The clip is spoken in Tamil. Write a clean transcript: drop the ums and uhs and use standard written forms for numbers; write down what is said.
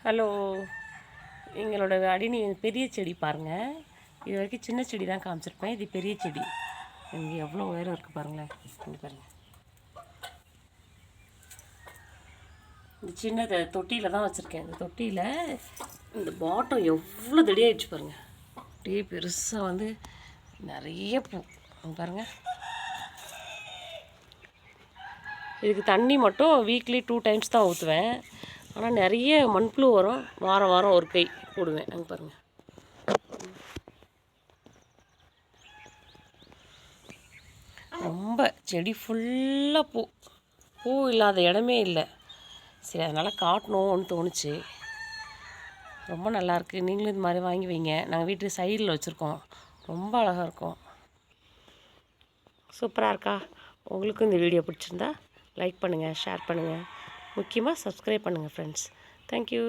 ஹலோ, எங்களோட அடினி பெரிய செடி பாருங்கள். இது வரைக்கும் சின்ன செடி தான் காமிச்சிருப்பேன். இது பெரிய செடி. இங்கே எவ்வளோ உயரம் இருக்குது பாருங்களேன். இங்கே பாருங்கள். இந்த சின்ன தொட்டியில் தான் வச்சுருக்கேன். இந்த தொட்டியில் இந்த பாட்டம் எவ்வளோ தடியாகிடுச்சு பாருங்கள். அப்படியே பெருசாக வந்து நிறைய பூ பாருங்கள். இதுக்கு தண்ணி மட்டும் வீக்லி 2 டைம்ஸ் தான் ஊற்றுவேன். ஆனால் நிறைய மண்புழு வரும். வாரம் வாரம் ஒரு கை போடுவேன். அங்கே பாருங்கள். ரொம்ப செடி ஃபுல்லாக பூ இல்லாத இடமே இல்லை. சரி, அதனால் காட்டணும்னு தோணுச்சு. ரொம்ப நல்லாயிருக்கு. நீங்களும் இது மாதிரி வாங்கி வைங்க. நாங்கள் வீட்டு சைடில் வச்சுருக்கோம். ரொம்ப அழகாக இருக்கும். சூப்பராக இருக்கா? உங்களுக்கும் இந்த வீடியோ பிடிச்சிருந்தா லைக் பண்ணுங்கள், ஷேர் பண்ணுங்கள், முக்கியமாக சப்ஸ்கிரைப் பண்ணுங்கள் ஃப்ரெண்ட்ஸ். தேங்க்யூ.